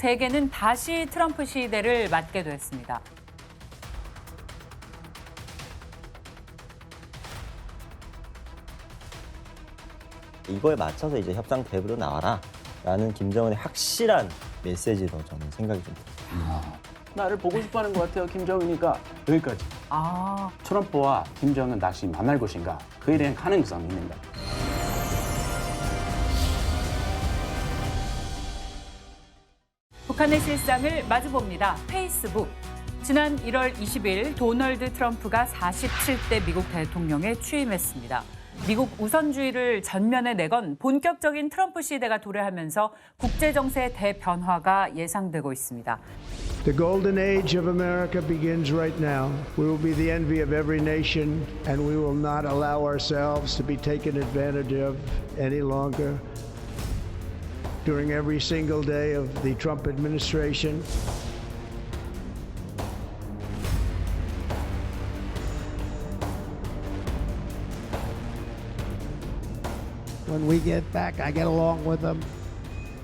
세계는 다시 트럼프 시대를 맞게 됐습니다. 이거에 맞춰서 이제 협상 테이블로 나와라라는 김정은의 확실한 메시지로 저는 생각이 좀 듭니다. 나를 보고 싶어하는 것 같아요, 김정은이가. 여기까지. 트럼프와 김정은 다시 만날 것인가? 그에 대한 가능성이 있는가? 북한의 실상을 마주봅니다. 페이스북. 지난 1월 20일 도널드 트럼프가 47대 미국 대통령에 취임했습니다. 미국 우선주의를 전면에 내건 본격적인 트럼프 시대가 도래하면서 국제 정세 대변화가 예상되고 있습니다. The golden age of America begins right now. We will be the envy of every nation, and we will not allow ourselves to be taken advantage of any longer. During every single day of the Trump administration, when we get back, I get along with him.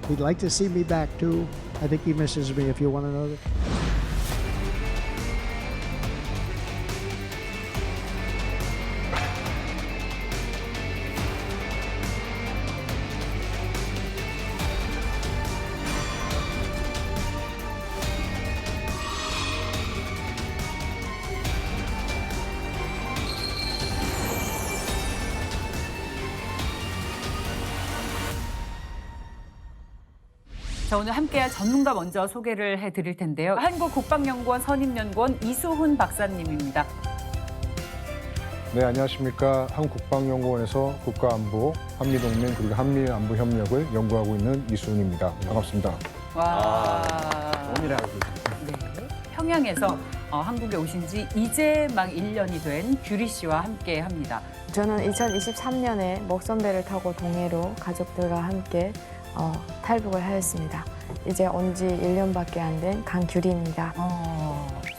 He'd like to see me back too. I think he misses me, if you want to know that. 자, 오늘 함께할 전문가 먼저 소개를 해드릴 텐데요. 한국국방연구원 선임연구원 이수훈 박사님입니다. 네, 안녕하십니까. 한국국방연구원에서 국가안보, 한미동맹 그리고 한미안보협력을 연구하고 있는 이수훈입니다. 반갑습니다. 와. 오늘하고 네. 평양에서 한국에 오신 지 이제 막 1년이 된 규리 씨와 함께합니다. 저는 2023년에 먹선배를 타고 동해로 가족들과 함께 탈북을 하였습니다. 이제 온 지 1년밖에 안 된 강규리입니다.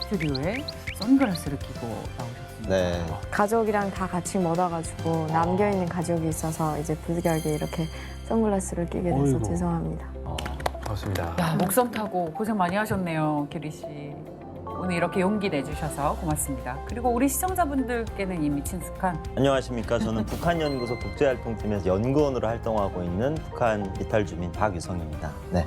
스튜디오에 선글라스를 끼고 나오셨습니다. 네. 가족이랑 다 같이 못 와가지고 남겨있는 가족이 있어서 이제 부득이하게 이렇게 선글라스를 끼게 돼서 어이구. 죄송합니다. 좋습니다. 야, 목섬 타고 고생 많이 하셨네요, 규리 씨. 오늘 이렇게 용기 내주셔서 고맙습니다. 그리고 우리 시청자분들께는 이미 친숙한 안녕하십니까. 저는 북한연구소 국제활동팀에서 연구원으로 활동하고 있는 북한 이탈 주민 박유성입니다. 네.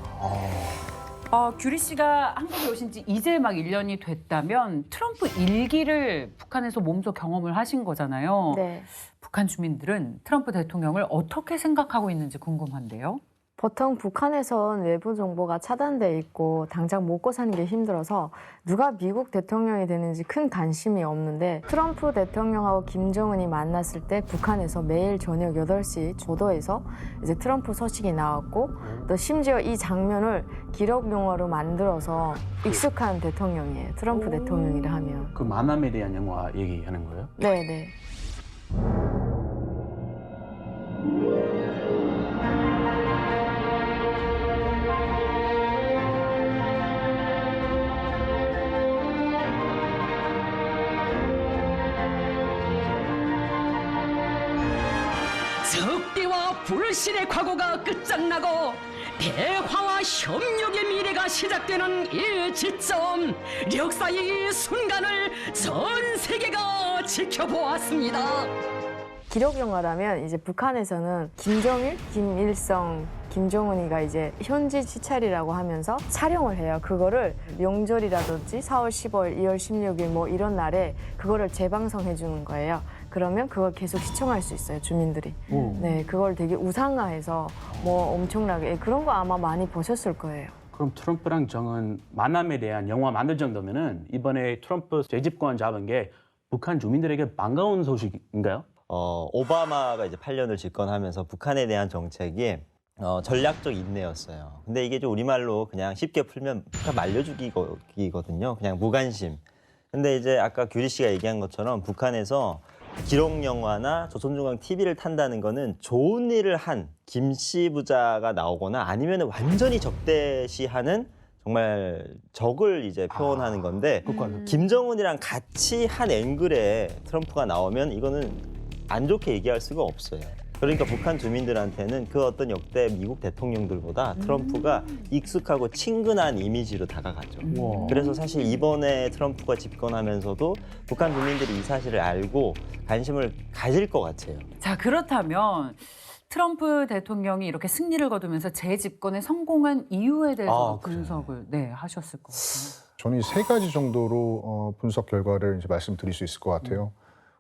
규리 씨가 한국에 오신 지 이제 막 1년이 됐다면 트럼프 일기를 북한에서 몸소 경험을 하신 거잖아요. 네. 북한 주민들은 트럼프 대통령을 어떻게 생각하고 있는지 궁금한데요. 보통 북한에선 외부 정보가 차단돼 있고 당장 먹고 사는 게 힘들어서 누가 미국 대통령이 되는지 큰 관심이 없는데 트럼프 대통령하고 김정은이 만났을 때 북한에서 매일 저녁 8시 조도에서 이제 트럼프 소식이 나왔고 또 심지어 이 장면을 기록 영화로 만들어서 익숙한 대통령이에요. 트럼프 대통령이라 하면. 그 만남에 대한 영화 얘기하는 거예요? 네네. 적대와 불신의 과거가 끝장나고 대화와 협력의 미래가 시작되는 이 지점, 역사의 이 순간을 전 세계가 지켜보았습니다. 기록 영화라면 이제 북한에서는 김정일, 김일성, 김정은이가 이제 현지 시찰이라고 하면서 촬영을 해요. 그거를 명절이라든지 4월 15일, 2월 16일 뭐 이런 날에 그거를 재방송해 주는 거예요. 그러면 그걸 계속 시청할 수 있어요, 주민들이. 네, 그걸 되게 우상화해서 뭐 엄청나게 그런 거 아마 많이 보셨을 거예요. 그럼 트럼프랑 정은 만남에 대한 영화 만들 정도면은 이번에 트럼프 재집권 잡은 게 북한 주민들에게 반가운 소식인가요? 오바마가 이제 8년을 집권하면서 북한에 대한 정책이 전략적 인내였어요. 근데 이게 좀 우리말로 그냥 쉽게 풀면 북한 말려주기거든요. 그냥 무관심. 근데 이제 아까 규리 씨가 얘기한 것처럼 북한에서 기록 영화나 조선중앙 TV를 탄다는 거는 좋은 일을 한 김씨 부자가 나오거나 아니면 완전히 적대시하는 정말 적을 이제 표현하는 건데 김정은이랑 같이 한 앵글에 트럼프가 나오면 이거는 안 좋게 얘기할 수가 없어요. 그러니까 북한 주민들한테는 그 어떤 역대 미국 대통령들보다 트럼프가 익숙하고 친근한 이미지로 다가가죠. 와. 그래서 사실 이번에 트럼프가 집권하면서도 북한 주민들이 이 사실을 알고 관심을 가질 것 같아요. 자, 그렇다면 트럼프 대통령이 이렇게 승리를 거두면서 재집권에 성공한 이유에 대해서 그래. 분석을 하셨을 것 같아요. 저는 이 세 가지 정도로 분석 결과를 이제 말씀드릴 수 있을 것 같아요.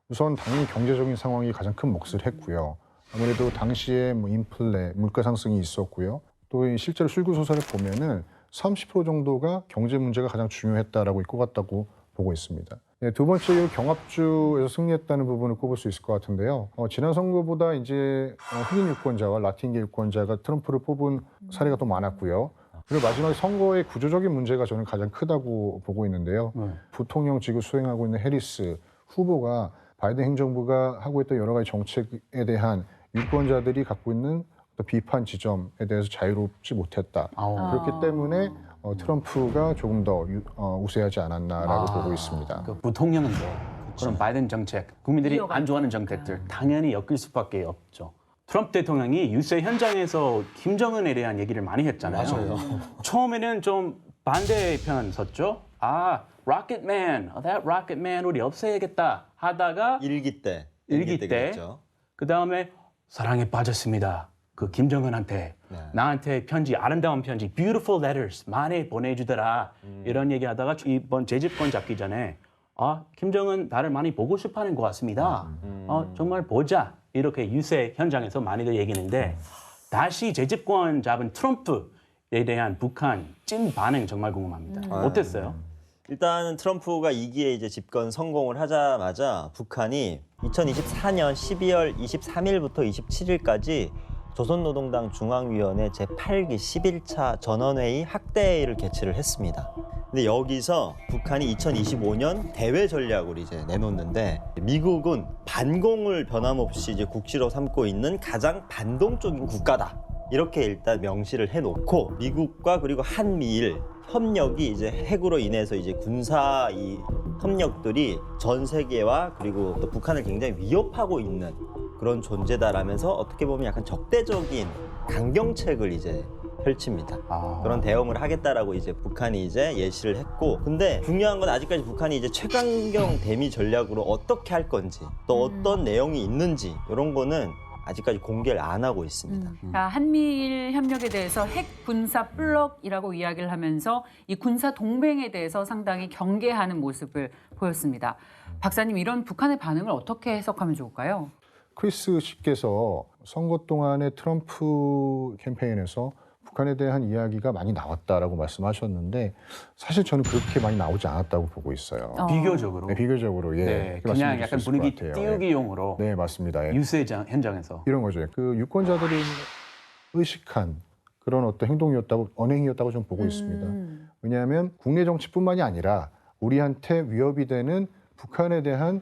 우선 당연히 경제적인 상황이 가장 큰 몫을 했고요. 아무래도 당시에 뭐 인플레, 물가 상승이 있었고요. 또 이 실제로 실구조사를 보면은 30% 정도가 경제 문제가 가장 중요했다라고 꼽았다고 보고 있습니다. 네, 두 번째, 경합주에서 승리했다는 부분을 꼽을 수 있을 것 같은데요. 지난 선거보다 이제 흑인 유권자와 라틴계 유권자가 트럼프를 뽑은 사례가 더 많았고요. 그리고 마지막에 선거의 구조적인 문제가 저는 가장 크다고 보고 있는데요. 부통령직을 수행하고 있는 해리스 후보가 바이든 행정부가 하고 있던 여러 가지 정책에 대한 유권자들이 갖고 있는 어떤 비판 지점에 대해서 자유롭지 못했다. 그렇기 때문에 트럼프가 조금 더 우세하지 않았나라고 보고 있습니다. 그 부통령인데 그런 바이든 정책, 국민들이 이어가 안 좋아하는 정책들 당연히 엮일 수밖에 없죠. 트럼프 대통령이 유세 현장에서 김정은에 대한 얘기를 많이 했잖아요. 맞아요. 처음에는 좀 반대편 섰죠. Rocketman, that Rocketman 우리 없애야겠다 하다가 일기 때. 그랬죠. 그 다음에 사랑에 빠졌습니다. 그 김정은한테 나한테 편지, 아름다운 편지, beautiful letters 많이 보내주더라 이런 얘기하다가 이번 재집권 잡기 전에 김정은 나를 많이 보고 싶어하는 것 같습니다. 정말 보자 이렇게 유세 현장에서 많이들 얘기했는데 다시 재집권 잡은 트럼프에 대한 북한 찐 반응 정말 궁금합니다. 어땠어요? 일단은 트럼프가 2기에 이제 집권 성공을 하자마자 북한이 2024년 12월 23일부터 27일까지 조선노동당 중앙위원회 제8기 11차 전원회의 학대회의를 개최를 했습니다. 근데 여기서 북한이 2025년 대외 전략을 이제 내놓는데 미국은 반공을 변함없이 이제 국시로 삼고 있는 가장 반동적인 국가다. 이렇게 일단 명시를 해놓고 미국과 그리고 한미일 협력이 이제 핵으로 인해서 이제 군사 이 협력들이 전 세계와 그리고 또 북한을 굉장히 위협하고 있는 그런 존재다라면서 어떻게 보면 약간 적대적인 강경책을 이제 펼칩니다. 그런 대응을 하겠다라고 이제 북한이 이제 예시를 했고, 근데 중요한 건 아직까지 북한이 이제 최강경 대미 전략으로 어떻게 할 건지 또 어떤 내용이 있는지 이런 거는 아직까지 공개를 안 하고 있습니다. 자, 한미일 협력에 대해서 핵 군사 블록이라고 이야기를 하면서 이 군사 동맹에 대해서 상당히 경계하는 모습을 보였습니다. 박사님, 이런 북한의 반응을 어떻게 해석하면 좋을까요? 크리스 씨께서 선거 동안에 트럼프 캠페인에서 북한에 대한 이야기가 많이 나왔다라고 말씀하셨는데 사실 저는 그렇게 많이 나오지 않았다고 보고 있어요. 비교적으로. 네, 비교적으로 예. 네, 그렇게 그냥 말씀드릴 약간 수 있을 분위기 것 같아요. 띄우기용으로 네, 맞습니다. 예. 유세 현장에서. 이런 거죠. 그 유권자들이 의식한 그런 어떤 행동이었다고, 언행이었다고 저는 보고 있습니다. 왜냐하면 국내 정치뿐만이 아니라 우리한테 위협이 되는 북한에 대한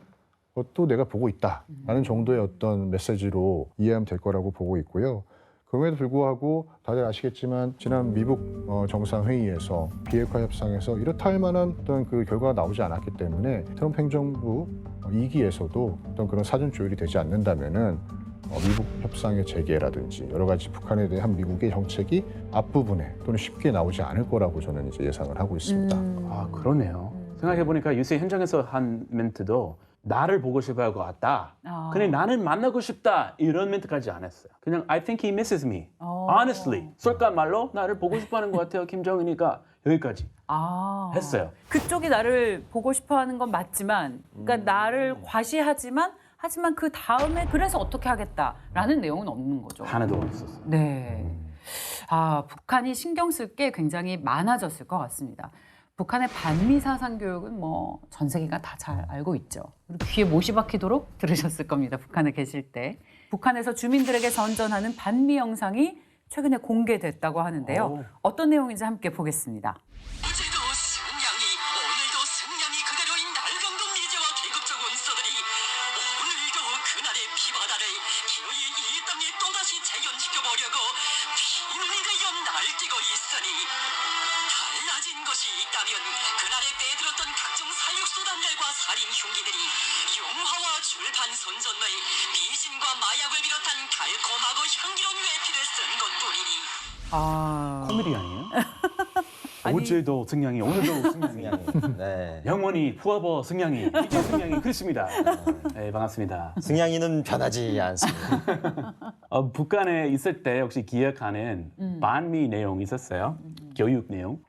것도 내가 보고 있다라는 정도의 어떤 메시지로 이해하면 될 거라고 보고 있고요. 그럼에도 불구하고 다들 아시겠지만 지난 미국 정상회의에서 비핵화 협상에서 이렇다 할 만한 어떤 그 결과가 나오지 않았기 때문에 트럼프 행정부 2기에서도 어떤 그런 사전 조율이 되지 않는다면은 미국 협상의 재개라든지 여러 가지 북한에 대한 미국의 정책이 앞부분에 또는 쉽게 나오지 않을 거라고 저는 이제 예상을 하고 있습니다. 그러네요. 생각해보니까 유세 현장에서 한 멘트도 나를 보고 싶어 할 것 같다. 근데 나는 만나고 싶다. 이런 멘트까지 안 했어요. 그냥 I think he misses me. Honestly. 쏠까 말로 나를 보고 싶어 하는 것 같아요. 김정은이가 여기까지 했어요. 그쪽이 나를 보고 싶어 하는 건 맞지만, 그러니까 나를 과시하지만, 하지만 그 다음에 그래서 어떻게 하겠다라는 내용은 없는 거죠. 하나도 없었어요. 네. 북한이 신경 쓸 게 굉장히 많아졌을 것 같습니다. 북한의 반미 사상 교육은 뭐 전 세계가 다 잘 알고 있죠. 그리고 귀에 못이 박히도록 들으셨을 겁니다. 북한에 계실 때. 북한에서 주민들에게 선전하는 반미 영상이 최근에 공개됐다고 하는데요. 어떤 내용인지 함께 보겠습니다. 어제도 승냥이, 오늘도 승냥이 그대로인 날강도 미제와 계급적 원서들이 오늘도 그날의 피바다를 기어이 이 땅에 또다시 재현시켜보려고 피눈이 되어 날뛰고 있으니 달라진 것이 수 있다면 그날에 빼들었던 각종 살육소단들과 살인 흉기들이 영화와 줄판 손전의 미신과 마약을 비롯한 달콤하고 향기로운 외피를 쓴 것뿐이니 아, 코미디 아니에요? 아니- 어제도 승냥이, 오늘도 승냥이. 네. 영원히 후아버 승냥이, 이제 승냥이 그렇습니다. 네, 반갑습니다. 승냥이는 변하지 않습니다. 북한에 있을 때 혹시 기억하는 반미 내용 있었어요? 교육 내용?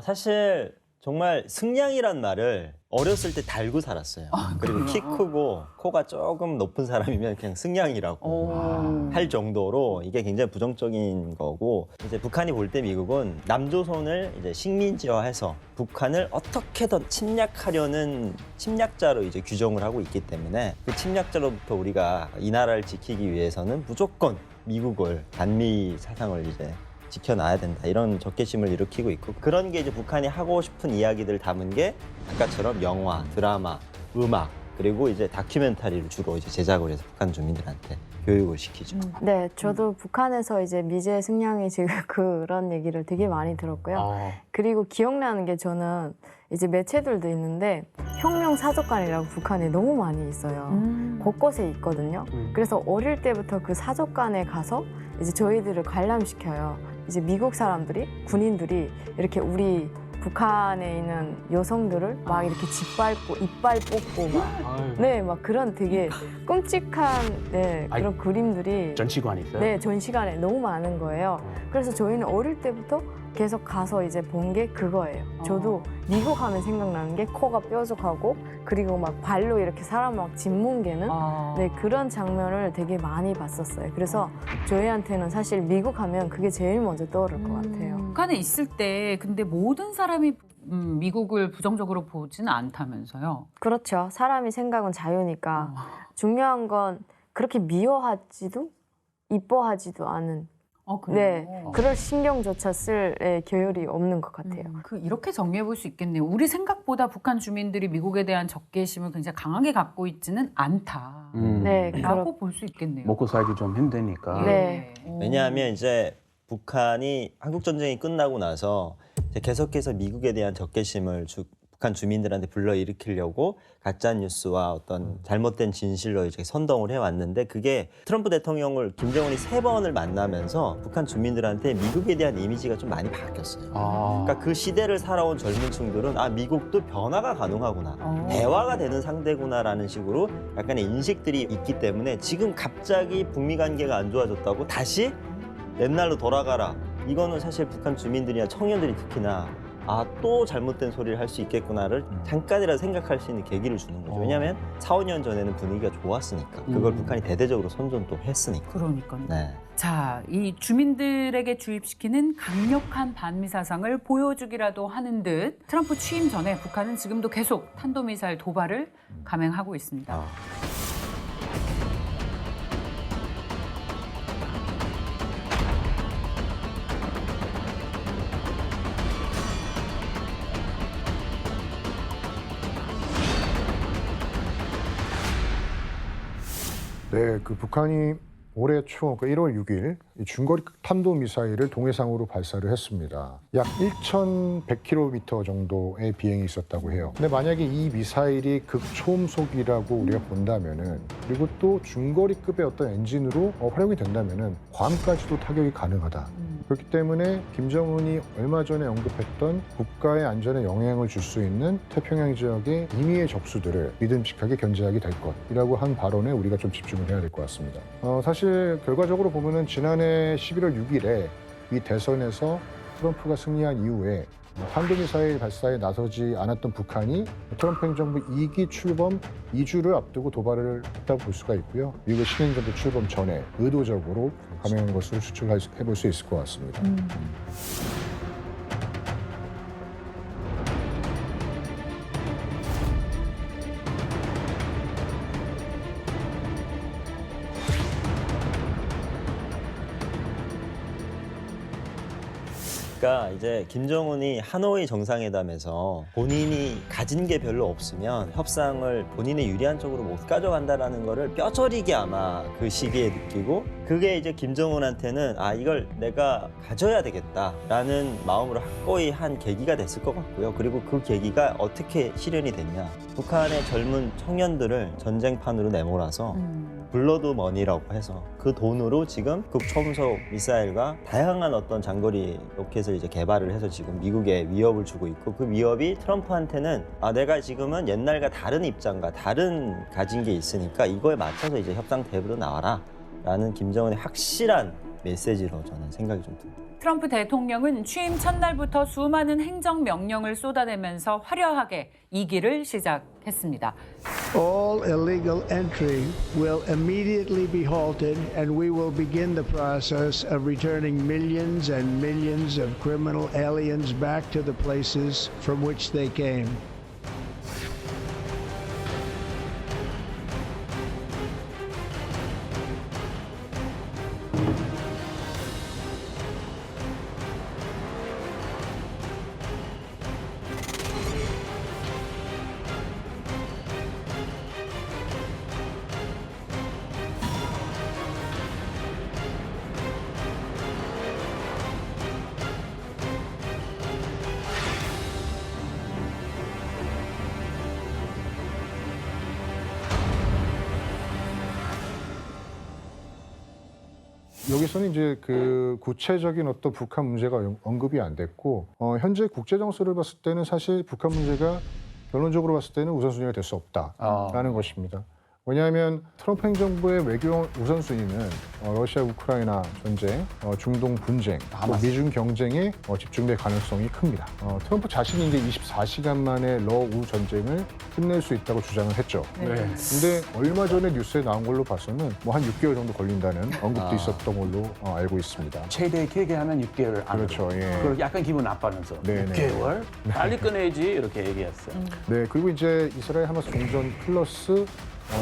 사실 정말 승냥이란 말을 어렸을 때 달고 살았어요. 그리고 키 크고 코가 조금 높은 사람이면 그냥 승냥이라고 할 정도로 이게 굉장히 부정적인 거고, 이제 북한이 볼 때 미국은 남조선을 이제 식민지화해서 북한을 어떻게든 침략하려는 침략자로 이제 규정을 하고 있기 때문에 그 침략자로부터 우리가 이 나라를 지키기 위해서는 무조건 미국을 반미 사상을 이제 지켜놔야 된다, 이런 적개심을 일으키고 있고, 그런 게 이제 북한이 하고 싶은 이야기들을 담은 게 아까처럼 영화, 드라마, 음악, 그리고 이제 다큐멘터리를 주로 이제 제작을 해서 북한 주민들한테 교육을 시키죠. 네, 저도 북한에서 이제 미제 승냥이 지금 그런 얘기를 되게 많이 들었고요. 그리고 기억나는 게 저는 이제 매체들도 있는데 혁명 사족관이라고 북한에 너무 많이 있어요. 곳곳에 있거든요. 그래서 어릴 때부터 그 사족관에 가서 이제 저희들을 관람시켜요. 이제 미국 사람들이, 군인들이 이렇게 우리 북한에 있는 여성들을 막 이렇게 짓밟고 이빨 뽑고 막, 네, 막 그런 되게 끔찍한, 네, 그런 그림들이 전시관이 있어요? 네, 전시관에 너무 많은 거예요. 그래서 저희는 어릴 때부터 계속 가서 이제 본 게 그거예요. 저도 미국 하면 생각나는 게 코가 뾰족하고, 그리고 막 발로 이렇게 사람 막 짓뭉개는 네, 그런 장면을 되게 많이 봤었어요. 그래서 저희한테는 사실 미국 하면 그게 제일 먼저 떠오를 것 같아요. 북한에 있을 때 근데 모든 사람이 미국을 부정적으로 보지는 않다면서요? 그렇죠. 사람이 생각은 자유니까. 중요한 건 그렇게 미워하지도 이뻐하지도 않은, 네, 그럴 신경조차 쓸 겨를이 없는 것 같아요. 이렇게 정리해 볼 수 있겠네요. 우리 생각보다 북한 주민들이 미국에 대한 적개심을 굉장히 강하게 갖고 있지는 않다. 네, 라고 볼 수 있겠네요. 먹고 살기 좀 힘드니까. 네. 왜냐하면 이제 북한이 한국 전쟁이 끝나고 나서 이제 계속해서 미국에 대한 적개심을 북한 주민들한테 불러일으키려고 가짜 뉴스와 어떤 잘못된 진실로 이제 선동을 해왔는데, 그게 트럼프 대통령을 김정은이 3번을 만나면서 북한 주민들한테 미국에 대한 이미지가 좀 많이 바뀌었어요. 그러니까 그 시대를 살아온 젊은 층들은 미국도 변화가 가능하구나, 대화가 되는 상대구나라는 식으로 약간의 인식들이 있기 때문에 지금 갑자기 북미 관계가 안 좋아졌다고 다시 옛날로 돌아가라, 이거는 사실 북한 주민들이나 청년들이 특히나 또 잘못된 소리를 할 수 있겠구나를 잠깐이라도 생각할 수 있는 계기를 주는 거죠. 왜냐하면 4, 5년 전에는 분위기가 좋았으니까, 그걸 북한이 대대적으로 선전도 했으니까. 그러니까요. 네. 자, 이 주민들에게 주입시키는 강력한 반미 사상을 보여주기라도 하는 듯 트럼프 취임 전에 북한은 지금도 계속 탄도미사일 도발을 감행하고 있습니다. 네, 그 북한이 올해 초, 그러니까 1월 6일 이 중거리 탄도미사일을 동해상으로 발사를 했습니다. 약 1,100km 정도의 비행이 있었다고 해요. 근데 만약에 이 미사일이 극초음속이라고 우리가 본다면은, 그리고 또 중거리급의 어떤 엔진으로 활용이 된다면은 괌까지도 타격이 가능하다. 그렇기 때문에 김정은이 얼마 전에 언급했던 국가의 안전에 영향을 줄 수 있는 태평양 지역의 임의의 적수들을 믿음직하게 견제하게 될 것이라고 한 발언에 우리가 좀 집중을 해야 될 것 같습니다. 사실 결과적으로 보면은 지난해 11월 6일에 이 대선에서 트럼프가 승리한 이후에 탄도미사일 발사에 나서지 않았던 북한이 트럼프 행정부 2기 출범 2주를 앞두고 도발을 했다고 볼 수가 있고요. 미국의 신행정부 출범 전에 의도적으로 감행한 것으로 추측해 볼 수 있을 것 같습니다. 그러니까 이제 김정은이 하노이 정상회담에서 본인이 가진 게 별로 없으면 협상을 본인이 유리한 쪽으로 못 가져간다라는 거를 뼈저리게 아마 그 시기에 느끼고 그게 이제 김정은한테는 아 이걸 내가 가져야 되겠다라는 마음으로 확고히 한 계기가 됐을 것 같고요. 그리고 그 계기가 어떻게 실현이 됐냐. 북한의 젊은 청년들을 전쟁판으로 내몰아서 블러드 머니라고 해서 그 돈으로 지금 극초음속 미사일과 다양한 어떤 장거리 로켓을 이제 개발을 해서 지금 미국에 위협을 주고 있고 그 위협이 트럼프한테는 아 내가 지금은 옛날과 다른 입장과 다른 가진 게 있으니까 이거에 맞춰서 이제 협상 테이블로 나와라 라는 김정은의 확실한 메시지로 저는 생각이 좀 듭니다. 트럼프 대통령은 취임 첫날부터 수많은 행정명령을 쏟아내면서 화려하게 2기를 시작했습니다. All illegal entry will immediately be halted, and we will begin the process of returning millions and millions of criminal aliens back to the places from which they came. 여기서는 이제 그 구체적인 어떤 북한 문제가 언급이 안 됐고 현재 국제 정세를 봤을 때는 사실 북한 문제가 결론적으로 봤을 때는 우선순위가 될 수 없다라는 것입니다. 왜냐하면 트럼프 행정부의 외교 우선순위는 러시아 우크라이나 전쟁, 중동 분쟁, 또 미중 경쟁에 집중될 가능성이 큽니다. 트럼프 자신이 이제 24시간 만에 러우 전쟁을 끝낼 수 있다고 주장을 했죠. 근데 얼마 전에 뉴스에 나온 걸로 봐서는 뭐 한 6개월 정도 걸린다는 언급도 있었던 걸로 알고 있습니다. 최대 길게 하면 6개월 안으로. 그렇죠. 예. 그리고 약간 기분 나빠면서 네네. 6개월? 빨리 꺼내야지 이렇게 얘기했어요. 네, 그리고 이제 이스라엘 하마스 종전 플러스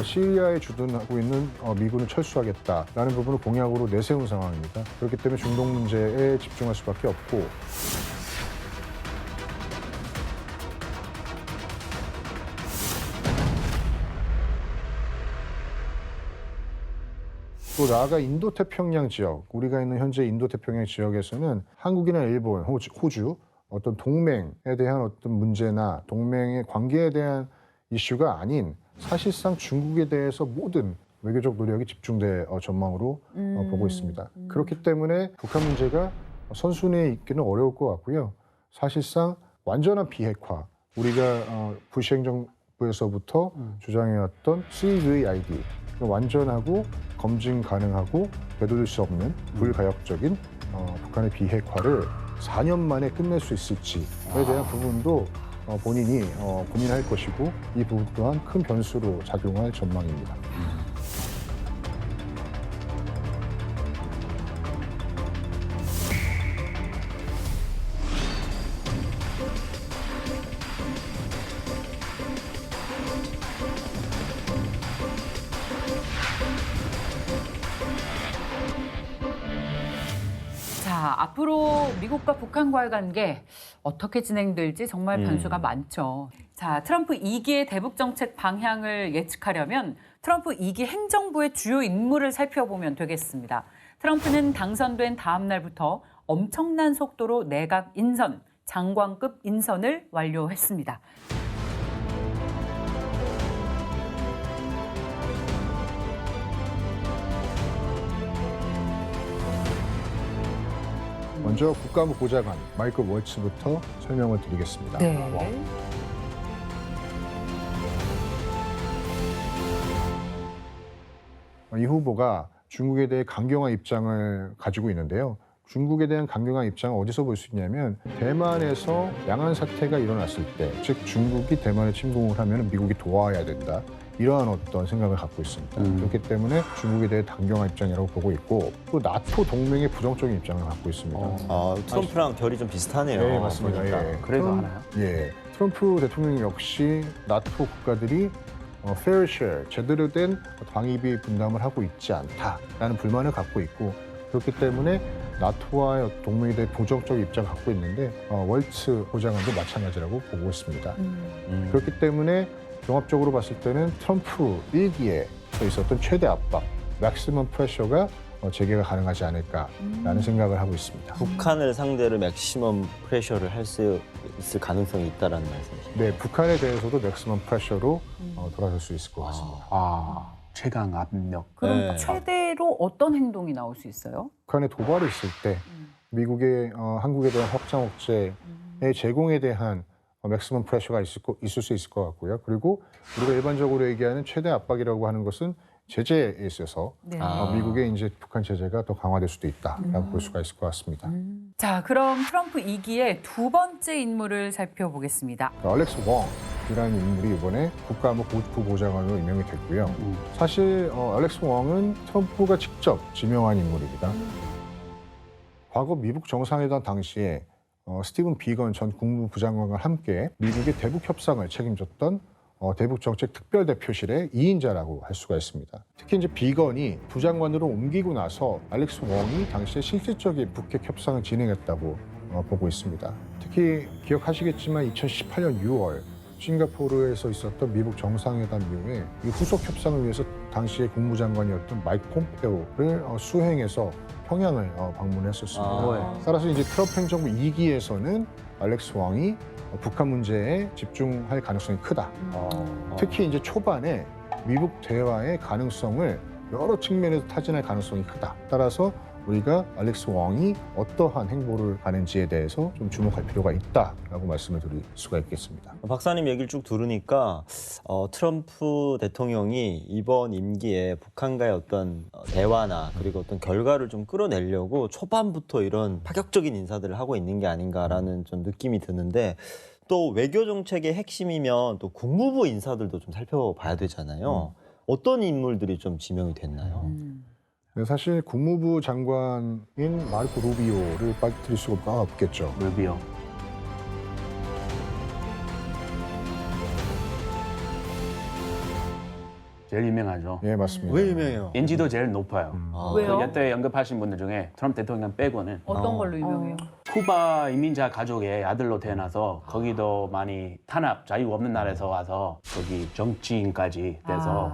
시리아에 주둔하고 있는 미군을 철수하겠다라는 부분을 공약으로 내세운 상황입니다. 그렇기 때문에 중동 문제에 집중할 수밖에 없고 또 나아가 인도태평양 지역, 우리가 있는 현재 인도태평양 지역에서는 한국이나 일본, 호주 어떤 동맹에 대한 어떤 문제나 동맹의 관계에 대한 이슈가 아닌 사실상 중국에 대해서 모든 외교적 노력이 집중될 전망으로 보고 있습니다. 그렇기 때문에 북한 문제가 선순위에 있기는 어려울 것 같고요. 사실상 완전한 비핵화, 우리가 부시 행정부에서부터 주장해왔던 CVID, 완전하고 검증 가능하고 되돌릴 수 없는 불가역적인 북한의 비핵화를 4년 만에 끝낼 수 있을지에 대한 부분도 본인이 고민할 것이고 이 부분 또한 큰 변수로 작용할 전망입니다. 자, 앞으로 미국과 북한과의 관계 어떻게 진행될지 정말 변수가 많죠. 자, 트럼프 2기의 대북 정책 방향을 예측하려면 트럼프 2기 행정부의 주요 인물을 살펴보면 되겠습니다. 트럼프는 당선된 다음 날부터 엄청난 속도로 내각 인선, 장관급 인선을 완료했습니다. 먼저 국가안보 보좌관 마이클 월츠부터 설명을 드리겠습니다. 네. 이 후보가 중국에 대해 강경한 입장을 가지고 있는데요. 중국에 대한 강경한 입장을 어디서 볼 수 있냐면 대만에서 양안 사태가 일어났을 때, 즉 중국이 대만에 침공을 하면 미국이 도와야 된다. 이러한 어떤 생각을 갖고 있습니다. 그렇기 때문에 중국에 대해 강경한 입장이라고 보고 있고 또 나토 동맹의 부정적인 입장을 갖고 있습니다. 트럼프랑 결이 좀 비슷하네요. 네, 맞습니다. 보니까. 예. 그래서 하나요? 예, 트럼프 대통령 역시 나토 국가들이 fair share, 제대로 된 방위비 분담을 하고 있지 않다라는 불만을 갖고 있고 그렇기 때문에 나토와의 동맹에 대해 부정적 입장을 갖고 있는데 월츠 보좌관도 마찬가지라고 보고 있습니다. 그렇기 때문에 종합적으로 봤을 때는 트럼프 1기에 있었던 최대 압박, 맥시멈 프레셔가 재개가 가능하지 않을까라는 생각을 하고 있습니다. 북한을 상대로 맥시멈 프레셔를 할 수 있을 가능성이 있다라는 말씀이시죠? 네, 북한에 대해서도 맥시멈 프레셔로 돌아설 수 있을 것 같습니다. 최강 압력. 그럼 네. 최대로 어떤 행동이 나올 수 있어요? 북한에 도발이 있을 때 미국의 한국에 대한 확장 억제의 제공에 대한 맥시멈 프레셔가 있을 수 있을 것 같고요. 그리고 우리가 일반적으로 얘기하는 최대 압박이라고 하는 것은 제재에 있어서 네. 미국의 이제 북한 제재가 더 강화될 수도 있다라고 볼 수가 있을 것 같습니다. 자, 그럼 트럼프 2기의 두 번째 인물을 살펴보겠습니다. 알렉스 웡이라는 인물이 이번에 국가안보부보좌관으로 임명이 됐고요. 사실 알렉스 웡은 트럼프가 직접 지명한 인물입니다. 과거 미국 정상회담 당시에 스티븐 비건 전 국무부 장관과 함께 미국의 대북 협상을 책임졌던 대북 정책 특별대표실의 2인자라고 할 수가 있습니다. 특히 이제 비건이 부장관으로 옮기고 나서 알렉스 웡이 당시에 실질적인 북핵 협상을 진행했다고 보고 있습니다. 특히 기억하시겠지만 2018년 6월 싱가포르에서 있었던 미국 정상회담 이후에 이 후속 협상을 위해서 당시의 국무장관이었던 마이크 폼페오를 수행해서 평양을 방문했었습니다. 따라서 이제 트럼프 행정부 2기에서는 알렉스 웡이 북한 문제에 집중할 가능성이 크다. 특히 이제 초반에 미국 대화의 가능성을 여러 측면에서 타진할 가능성이 크다. 따라서 우리가 알렉스 웡이 어떠한 행보를 하는지에 대해서 좀 주목할 필요가 있다라고 말씀을 드릴 수가 있겠습니다. 박사님 얘기를 쭉 들으니까 트럼프 대통령이 이번 임기에 북한과의 어떤 대화나 그리고 어떤 결과를 좀 끌어내려고 초반부터 이런 파격적인 인사들을 하고 있는 게 아닌가라는 좀 느낌이 드는데 또 외교 정책의 핵심이면 또 국무부 인사들도 좀 살펴봐야 되잖아요. 어떤 인물들이 좀 지명이 됐나요? 네, 사실 국무부 장관인 마르코 루비오를 빠뜨릴 수가 없겠죠. 루비오. 제일 유명하죠. 예, 맞습니다. 왜 유명해요? 인지도 제일 높아요. 왜요? 그 여태 언급하신 분들 중에 트럼프 대통령 빼고는 어떤 걸로 유명해요? 쿠바 이민자 가족의 아들로 태어나서 거기도 많이 탄압, 자유 없는 나라에서 와서 거기 정치인까지 돼서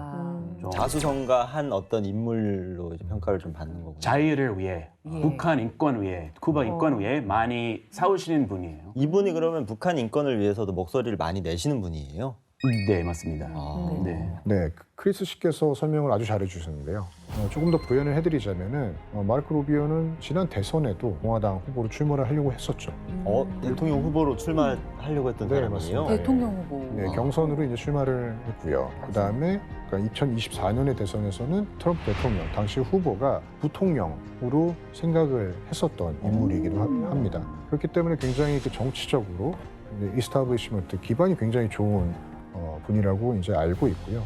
좀 자수성가한 어떤 인물로 이제 평가를 좀 받는 거군요. 자유를 위해, 북한 인권 위해, 쿠바 인권 위해 많이 싸우시는 분이에요. 이분이 그러면 북한 인권을 위해서도 목소리를 많이 내시는 분이에요? 네, 맞습니다. 네. 네, 크리스 씨께서 설명을 아주 잘해 주셨는데요. 조금 더 부연을 해드리자면은 마르코 루비오는 지난 대선에도 공화당 후보로 출마를 하려고 했었죠. 대통령 후보로 출마하려고 했던 네, 사람이에요? 맞습니다. 대통령 후보. 네, 경선으로 이제 출마를 했고요. 그다음에 2024년의 대선에서는 트럼프 대통령 당시 후보가 부통령으로 생각을 했었던 인물이기도 합니다. 그렇기 때문에 굉장히 그 정치적으로 이스타블리시먼트 기반이 굉장히 좋은 분이라고 이제 알고 있고요.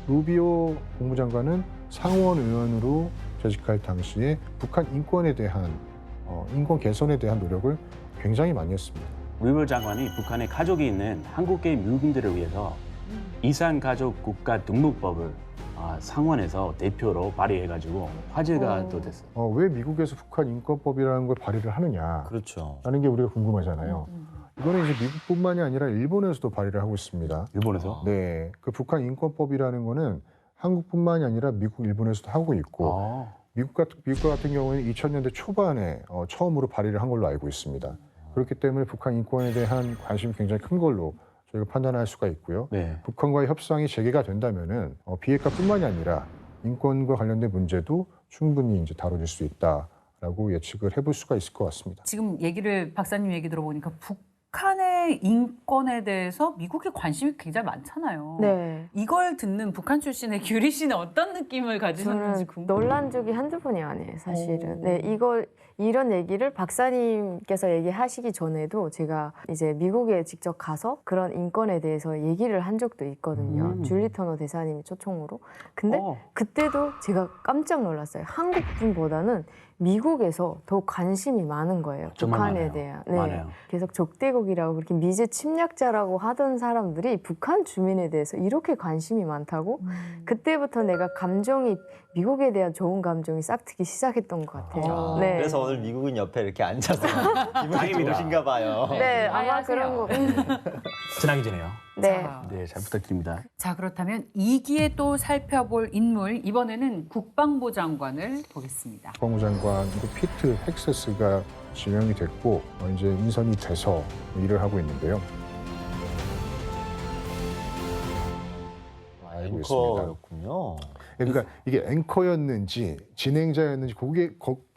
루비오 국무장관은 상원 의원으로 재직할 당시에 북한 인권에 대한 인권 개선에 대한 노력을 굉장히 많이 했습니다. 루비오 장관이 북한에 가족이 있는 한국계 미국인들을 위해서 이산가족 국가 등록법을 상원에서 대표로 발의해가지고 화제가 또 됐어요. 왜 미국에서 북한 인권법이라는 걸 발의를 하느냐? 그렇죠. 라는 게 우리가 궁금하잖아요. 이거는 이제 미국뿐만이 아니라 일본에서도 발의를 하고 있습니다. 일본에서? 네, 그 북한 인권법이라는 거는 한국뿐만이 아니라 미국, 일본에서도 하고 있고 미국 같은 경우에는 2000년대 초반에 처음으로 발의를 한 걸로 알고 있습니다. 그렇기 때문에 북한 인권에 대한 관심이 굉장히 큰 걸로 저희가 판단할 수가 있고요. 네. 북한과의 협상이 재개가 된다면은 비핵화뿐만이 아니라 인권과 관련된 문제도 충분히 이제 다뤄질 수 있다라고 예측을 해볼 수가 있을 것 같습니다. 지금 박사님 얘기 들어보니까 북한의 인권에 대해서 미국의 관심이 굉장히 많잖아요. 네. 이걸 듣는 북한 출신의 규리 씨는 어떤 느낌을 가지셨는지 저는 궁금해요. 논란 적이 한두 번이 아니에요, 사실은. 네, 이런 얘기를 박사님께서 얘기하시기 전에도 제가 이제 미국에 직접 가서 그런 인권에 대해서 얘기를 한 적도 있거든요. 줄리 터너 대사님이 초청으로. 근데 그때도 제가 깜짝 놀랐어요. 한국 분보다는 미국에서 더 관심이 많은 거예요. 정말 북한에 많아요. 대한. 많아요. 계속 적대국이라고 그렇게 미제 침략자라고 하던 사람들이 북한 주민에 대해서 이렇게 관심이 많다고 그때부터 내가 감정이 미국에 대한 좋은 감정이 싹트기 시작했던 것 같아요. 네. 그래서 오늘 미국인 옆에 이렇게 앉아서 기분이 다행입니다. 좋으신가 봐요. 네, 아마 하세요. 그런 거. 친하게 지내요. 네. 자, 네, 잘 부탁드립니다. 자, 그렇다면 2기에 또 살펴볼 인물, 이번에는 국방부 장관을 보겠습니다. 국방부 장관 피트 헥세스가 지명이 됐고 이제 인선이 돼서 일을 하고 있는데요. 알고 있습니다. 앵커였군요. 그러니까 이게 앵커였는지 진행자였는지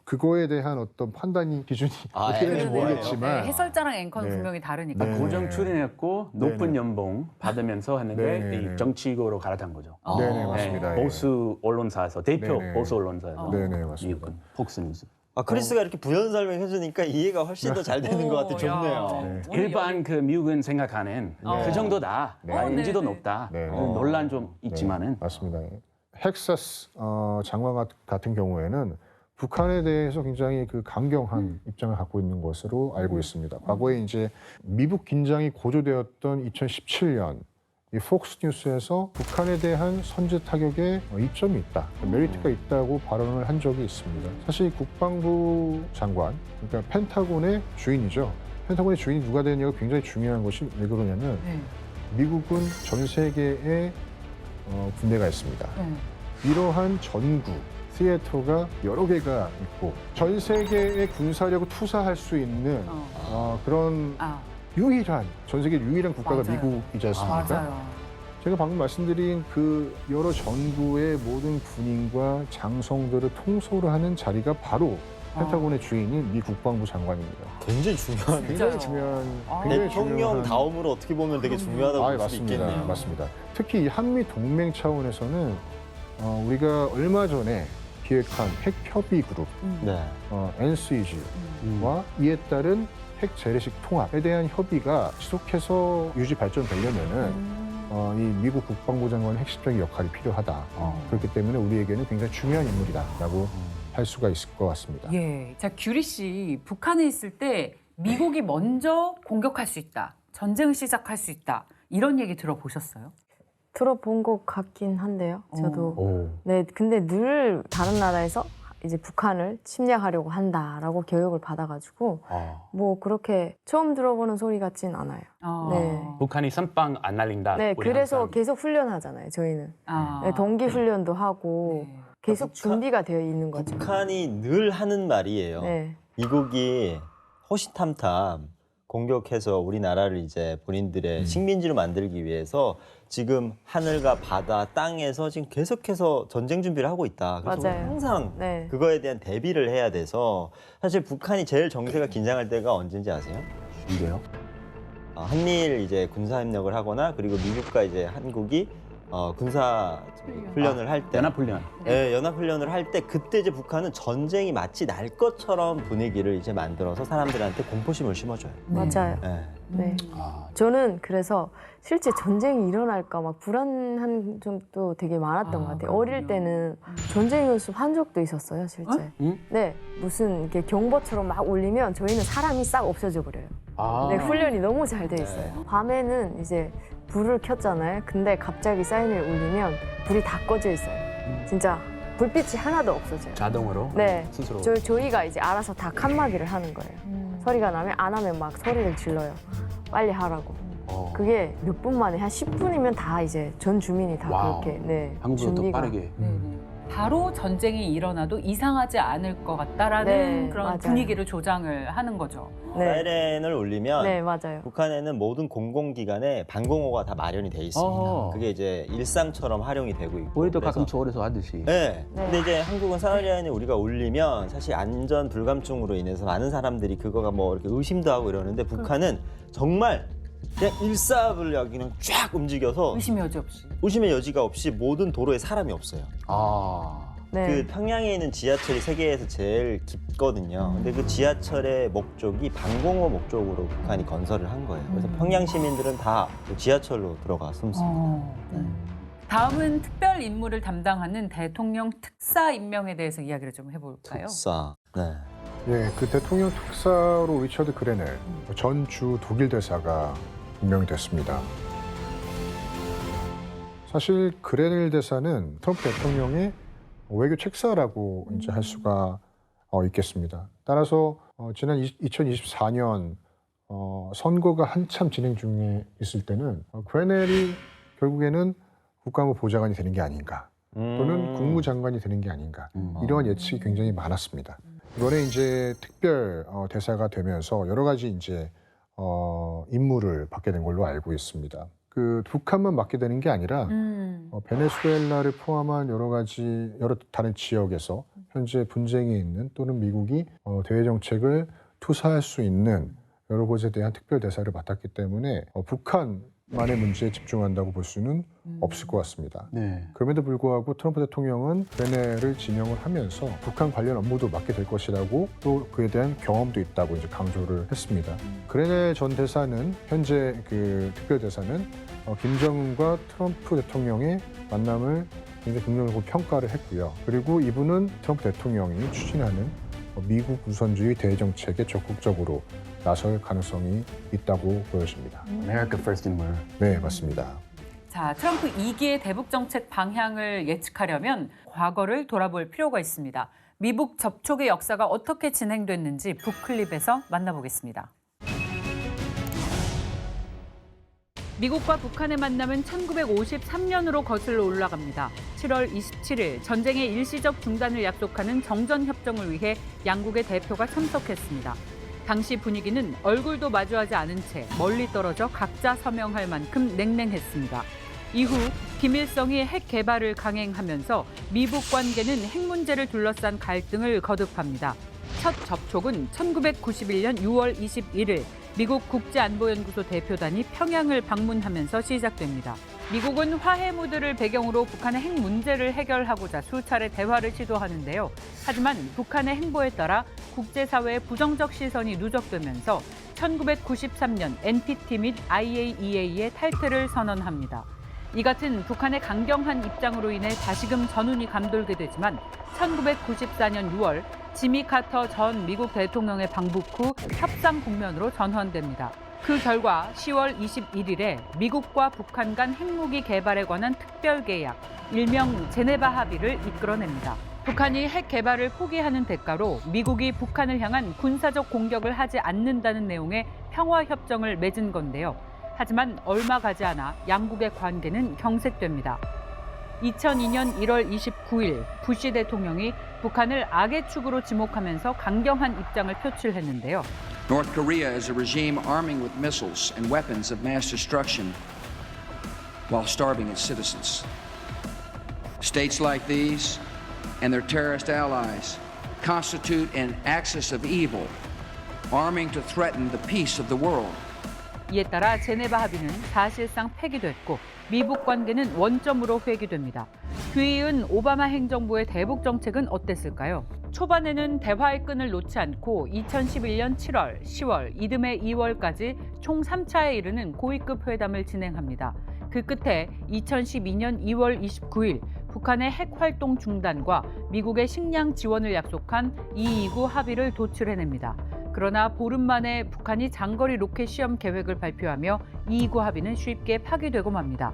그거에 대한 어떤 판단이 기준이 어떻게 되는지 그러네요. 모르겠지만 네, 해설자랑 앵커는 네. 분명히 다르니까. 네. 고정 출연했고 높은 네네. 연봉 받으면서 했는데 네네네. 이 정치적으로 갈아탄 거죠. 네네 맞습니다. 예. 보수 언론사에서 대표 네네. 보수 언론사에서 네네 맞습니다. 미국은 폭스뉴스. 크리스가 이렇게 부연 설명해주니까 이해가 훨씬 더 잘 되는 것 같아. 좋네요. 네. 오늘 일반 그 미국은 생각하는 그 정도다. 인지도 네네. 높다. 네. 논란 좀 있지만은 맞습니다. 헥세스 장관 같은 경우에는 북한에 대해서 굉장히 그 강경한 입장을 갖고 있는 것으로 알고 있습니다. 과거에 이제 미북 긴장이 고조되었던 2017년 이 폭스 뉴스에서 북한에 대한 선제 타격에 이점이 있다, 메리트가 있다고 발언을 한 적이 있습니다. 사실 국방부 장관, 그러니까 펜타곤의 주인이죠. 펜타곤의 주인이 누가 되느냐가 굉장히 중요한 것이 왜 그러냐면 네. 미국은 전 세계에 군대가 있습니다. 네. 이러한 전구, 시애터가 여러 개가 있고 전 세계의 군사력을 투사할 수 있는 그런 유일한, 전 세계 유일한 국가가 맞아요. 미국이지 않습니까? 맞아요. 제가 방금 말씀드린 그 여러 전구의 모든 군인과 장성들을 통솔을 하는 자리가 바로 펜타곤의 주인인 미 국방부 장관입니다. 굉장히 중요한. 굉장히 중요한, 굉장히 대통령 중요한 다음으로 어떻게 보면 되게 중요하다고 볼 수도 맞습니다. 있겠네요. 맞습니다. 특히 이 한미 동맹 차원에서는 우리가 얼마 전에 기획한 핵 협의 그룹 네. NCG와 이에 따른 핵 재래식 통합에 대한 협의가 지속해서 유지 발전되려면은 이 미국 국방부 장관의 핵심적인 역할이 필요하다. 그렇기 때문에 우리에게는 굉장히 중요한 인물이다라고 할 수가 있을 것 같습니다. 예. 자, 규리 씨, 북한에 있을 때 미국이 먼저 공격할 수 있다. 전쟁을 시작할 수 있다. 이런 얘기 들어보셨어요? 들어본 것 같긴 한데요. 저도. 오. 네, 근데 늘 다른 나라에서 이제 북한을 침략하려고 한다라고 교육을 받아가지고 뭐 그렇게 처음 들어보는 소리 같진 않아요. 네. 북한이 선빵 안 날린다. 네, 우리 그래서 항상. 계속 훈련하잖아요, 저희는. 네, 동기 훈련도 하고 네. 계속 준비가 되어 있는 거죠. 북한이 늘 하는 말이에요. 네. 미국이 호시탐탐 공격해서 우리나라를 이제 본인들의 식민지로 만들기 위해서 지금 하늘과 바다, 땅에서 지금 계속해서 전쟁 준비를 하고 있다. 그래서 맞아요. 항상 네. 그거에 대한 대비를 해야 돼서 사실 북한이 제일 정세가 긴장할 때가 언제인지 아세요? 이게요. 한미일 이제 군사 협력을 하거나 그리고 미국과 이제 한국이 군사 훈련을 할 때, 연합훈련. 네, 연합훈련을 할 때 그때 이제 북한은 전쟁이 마치 날 것처럼 분위기를 이제 만들어서 사람들한테 공포심을 심어줘요. 맞아요. 네. 네. 저는 그래서 실제 전쟁이 일어날까 막 불안한 점도 되게 많았던 것 같아요. 어릴 때는 전쟁 연습 한 적도 있었어요, 실제. 응? 네, 무슨 이렇게 경보처럼 막 울리면 저희는 사람이 싹 없어져 버려요. 아. 네, 훈련이 너무 잘 돼 있어요. 밤에는 이제 불을 켰잖아요. 근데 갑자기 사이렌이 울리면 불이 다 꺼져 있어요. 진짜 불빛이 하나도 없어져요. 자동으로. 네, 스스로. 저희가 이제 알아서 다 칸막이를 하는 거예요. 소리가 나면 안 하면 막 소리를 질러요. 빨리 하라고. 그게 몇 분 만에 한 10분이면 다 이제 전 주민이 다 와우. 그렇게 네, 한국보다 더 빠르게. 바로 전쟁이 일어나도 이상하지 않을 것 같다라는 네, 그런 맞아요. 분위기를 조장을 하는 거죠. 네, 사이렌을 울리면 네 맞아요. 북한에는 모든 공공기관에 방공호가 다 마련이 돼 있습니다. 그게 이제 일상처럼 활용이 되고 있고. 우리도 그래서 가끔 서울에서 하듯이. 네. 네. 근데 이제 한국은 사이렌이 우리가 울리면 사실 안전 불감증으로 인해서 많은 사람들이 그거가 뭐 이렇게 의심도 하고 이러는데 북한은 정말 그냥 일사불란 그냥 쫙 움직여서 의심의 여지 없이. 의심의 여지가 없이 모든 도로에 사람이 없어요. 아. 네. 그 평양에 있는 지하철이 세계에서 제일 깊거든요. 근데 그 지하철의 목적이 방공호 목적으로 북한이 건설을 한 거예요. 그래서 평양 시민들은 다그 지하철로 들어가 숨습니다. 다음은 특별 임무를 담당하는 대통령 특사 임명에 대해서 이야기를 좀 해볼까요? 특사. 네. 예, 그 대통령 특사로 리처드 그레넬 전 주 독일 대사가 임명이 됐습니다. 사실 그레넬 대사는 트럼프 대통령의 외교 책사라고 이제 할 수가 있겠습니다. 따라서 지난 2024년 선거가 한참 진행 중에 있을 때는 그레넬이 결국에는 국가안보 보좌관이 되는 게 아닌가, 또는 국무장관이 되는 게 아닌가, 이러한 예측이 굉장히 많았습니다. 이번에 이제 특별 대사가 되면서 여러 가지 이제 임무를 받게 된 걸로 알고 있습니다. 그 북한만 맡게 되는 게 아니라 베네수엘라를 포함한 여러 다른 지역에서 현재 분쟁이 있는, 또는 미국이 대외 정책을 투사할 수 있는 여러 곳에 대한 특별 대사를 맡았기 때문에 북한만의 문제에 집중한다고 볼 수는 없을 것 같습니다. 네. 그럼에도 불구하고 트럼프 대통령은 그레넬을 지명을 하면서 북한 관련 업무도 맡게 될 것이라고, 또 그에 대한 경험도 있다고 이제 강조를 했습니다. 그레넬 전 대사는, 현재 그 특별 대사는 김정은과 트럼프 대통령의 만남을 굉장히 긍정적으로 평가를 했고요. 그리고 이분은 트럼프 대통령이 추진하는 미국 우선주의 대외 정책에 적극적으로 나설 가능성이 있다고 보여집니다. America first and where? 네, 맞습니다. 자, 트럼프 2기의 대북 정책 방향을 예측하려면 과거를 돌아볼 필요가 있습니다. 미북 접촉의 역사가 어떻게 진행됐는지 북클립에서 만나보겠습니다. 미국과 북한의 만남은 1953년으로 거슬러 올라갑니다. 7월 27일 전쟁의 일시적 중단을 약속하는 정전협정을 위해 양국의 대표가 참석했습니다. 당시 분위기는 얼굴도 마주하지 않은 채 멀리 떨어져 각자 서명할 만큼 냉랭했습니다. 이후 김일성이 핵 개발을 강행하면서 미북 관계는 핵 문제를 둘러싼 갈등을 거듭합니다. 첫 접촉은 1991년 6월 21일 미국 국제안보연구소 대표단이 평양을 방문하면서 시작됩니다. 미국은 화해 무드를 배경으로 북한의 핵 문제를 해결하고자 수차례 대화를 시도하는데요. 하지만 북한의 행보에 따라 국제사회의 부정적 시선이 누적되면서 1993년 NPT 및 IAEA의 탈퇴를 선언합니다. 이 같은 북한의 강경한 입장으로 인해 다시금 전운이 감돌게 되지만 1994년 6월 지미 카터 전 미국 대통령의 방북 후 협상 국면으로 전환됩니다. 그 결과 10월 21일에 미국과 북한 간 핵무기 개발에 관한 특별 계약, 일명 제네바 합의를 이끌어냅니다. 북한이 핵 개발을 포기하는 대가로 미국이 북한을 향한 군사적 공격을 하지 않는다는 내용의 평화협정을 맺은 건데요. 하지만 얼마 가지 않아 양국의 관계는 경색됩니다. 2002년 1월 29일 부시 대통령이 북한을 악의 축으로 지목하면서 강경한 입장을 표출했는데요. North Korea is a regime arming with missiles and weapons of mass destruction while starving its citizens. States like these and their terrorist allies constitute an axis of evil, arming to threaten the peace of the world. 이에 따라 제네바 합의는 사실상 폐기됐고 미북 관계는 원점으로 회귀됩니다. 뒤이은 오바마 행정부의 대북 정책은 어땠을까요? 초반에는 대화의 끈을 놓지 않고 2011년 7월, 10월, 이듬해 2월까지 총 3차에 이르는 고위급 회담을 진행합니다. 그 끝에 2012년 2월 29일 북한의 핵 활동 중단과 미국의 식량 지원을 약속한 229 합의를 도출해냅니다. 그러나 보름 만에 북한이 장거리 로켓 시험 계획을 발표하며 229 합의는 쉽게 파기되고 맙니다.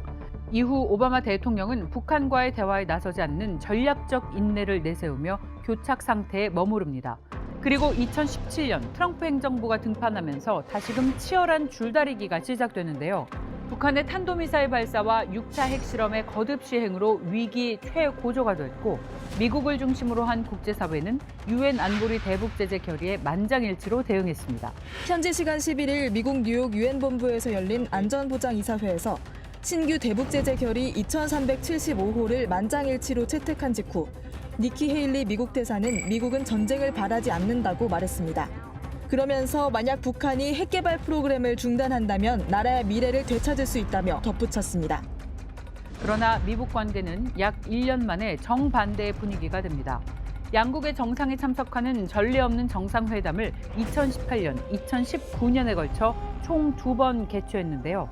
이후 오바마 대통령은 북한과의 대화에 나서지 않는 전략적 인내를 내세우며 교착 상태에 머무릅니다. 그리고 2017년 트럼프 행정부가 등판하면서 다시금 치열한 줄다리기가 시작되는데요. 북한의 탄도미사일 발사와 6차 핵실험의 거듭 시행으로 위기 최고조가 됐고 미국을 중심으로 한 국제사회는 유엔 안보리 대북 제재 결의에 만장일치로 대응했습니다. 현지 시간 11일 미국 뉴욕 유엔 본부에서 열린 안전보장이사회에서 신규 대북 제재 결의 2375호를 만장일치로 채택한 직후 니키 헤일리 미국 대사는 미국은 전쟁을 바라지 않는다고 말했습니다. 그러면서 만약 북한이 핵 개발 프로그램을 중단한다면 나라의 미래를 되찾을 수 있다며 덧붙였습니다. 그러나 미북 관계는 약 1년 만에 정반대의 분위기가 됩니다. 양국의 정상이 참석하는 전례 없는 정상회담을 2018년, 2019년에 걸쳐 총 2번 개최했는데요.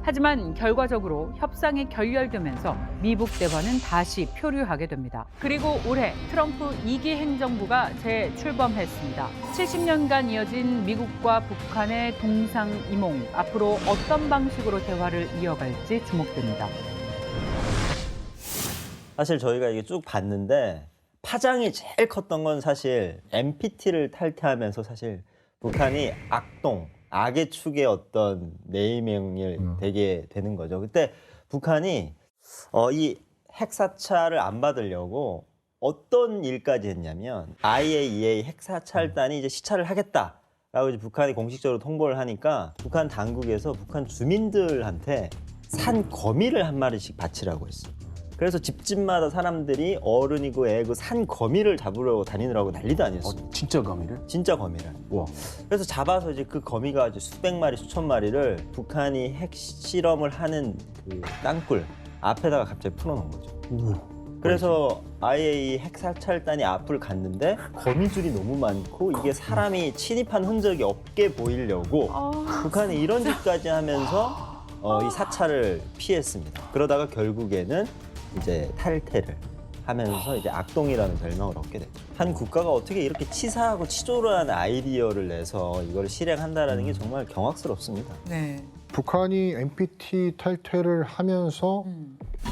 하지만 결과적으로 협상이 결렬되면서 미북 대화는 다시 표류하게 됩니다. 그리고 올해 트럼프 2기 행정부가 재출범했습니다. 70년간 이어진 미국과 북한의 동상이몽, 앞으로 어떤 방식으로 대화를 이어갈지 주목됩니다. 사실 저희가 이게 쭉 봤는데 파장이 제일 컸던 건 사실 NPT를 탈퇴하면서 사실 북한이 악의 축의 어떤 네이밍을 되게 되는 거죠. 그때 북한이 이 핵사찰을 안 받으려고 어떤 일까지 했냐면 IAEA 핵사찰단이 이제 시찰을 하겠다라고 이제 북한이 공식적으로 통보를 하니까 북한 당국에서 북한 주민들한테 산 거미를 한 마리씩 바치라고 했어요. 그래서 집집마다 사람들이 어른이고 애고 산 거미를 잡으려고 다니느라고 난리도 아니었어요. 진짜 거미를? 진짜 거미를. 와. 그래서 잡아서 이제 그 거미가 이제 수백 마리, 수천 마리를 북한이 핵 실험을 하는 그 땅굴 앞에다가 갑자기 풀어놓은 거죠. 그래서 IAEA 핵사찰단이 앞을 갔는데 거미줄이 너무 많고 이게 사람이 침입한 흔적이 없게 보이려고 북한이 이런 짓까지 하면서 이 사찰을 피했습니다. 그러다가 결국에는 이제 탈퇴를 하면서 이제 악동이라는 별명을 얻게 됐죠. 한 국가가 어떻게 이렇게 치사하고 치졸한 아이디어를 내서 이걸 실행한다라는 게 정말 경악스럽습니다. 네. 북한이 NPT 탈퇴를 하면서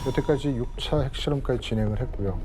여태까지 6차 핵실험까지 진행을 했고요.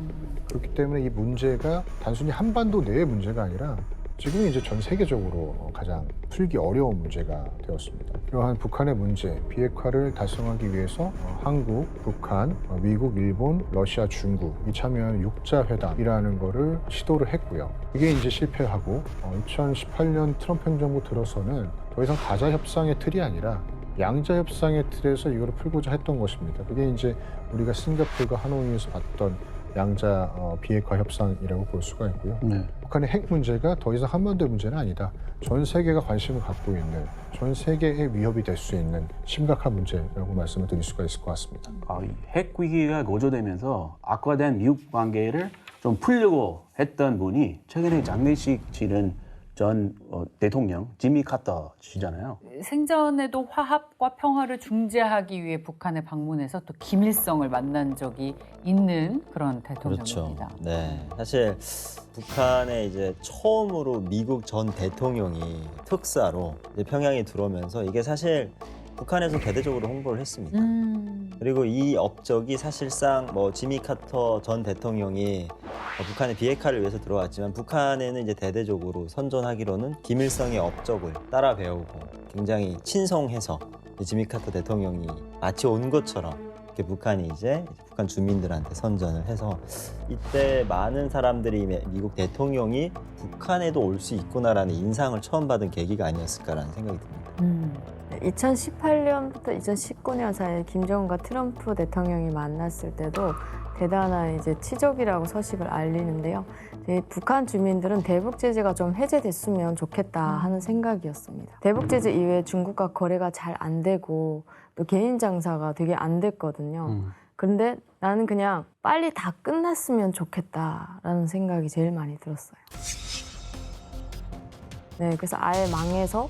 그렇기 때문에 이 문제가 단순히 한반도 내의 문제가 아니라 지금 이제 전 세계적으로 가장 풀기 어려운 문제가 되었습니다. 이러한 북한의 문제, 비핵화를 달성하기 위해서 한국, 북한, 미국, 일본, 러시아, 중국이 참여한 6자 회담이라는 거를 시도를 했고요. 이게 이제 실패하고 2018년 트럼프 행정부 들어서는 더 이상 다자 협상의 틀이 아니라 양자 협상의 틀에서 이걸 풀고자 했던 것입니다. 그게 이제 우리가 싱가포르가 하노이에서 봤던 양자 비핵화 협상이라고 볼 수가 있고요. 네. 북한의 핵 문제가 더 이상 한반도의 문제는 아니다. 전 세계가 관심을 갖고 있는, 전 세계의 위협이 될 수 있는 심각한 문제라고 말씀을 드릴 수가 있을 것 같습니다. 이 핵 위기가 고조되면서 악화된 미국 관계를 좀 풀려고 했던 분이 최근에 장례식 치른 전 대통령 지미 카터시잖아요. 생전에도 화합과 평화를 중재하기 위해 북한에 방문해서 또 김일성을 만난 적이 있는 그런 대통령입니다. 그렇죠. 네, 사실 북한에 이제 처음으로 미국 전 대통령이 특사로 이제 평양에 들어오면서 이게 사실 북한에서 대대적으로 홍보를 했습니다. 그리고 이 업적이 사실상 지미 카터 전 대통령이 북한의 비핵화를 위해서 들어왔지만 북한에는 이제 대대적으로 선전하기로는 김일성의 업적을 따라 배우고 굉장히 친송해서 지미 카터 대통령이 마치 온 것처럼 이렇게 북한이 이제 북한 주민들한테 선전을 해서 이때 많은 사람들이 미국 대통령이 북한에도 올 수 있구나라는 인상을 처음 받은 계기가 아니었을까라는 생각이 듭니다. 2018년부터 2019년 사이에 김정은과 트럼프 대통령이 만났을 때도 대단한 이제 치적이라고 서식을 알리는데요. 북한 주민들은 대북 제재가 좀 해제됐으면 좋겠다 하는 생각이었습니다. 대북 제재 이외에 중국과 거래가 잘 안 되고 또 개인 장사가 되게 안 됐거든요. 그런데 나는 그냥 빨리 다 끝났으면 좋겠다라는 생각이 제일 많이 들었어요. 네, 그래서 아예 망해서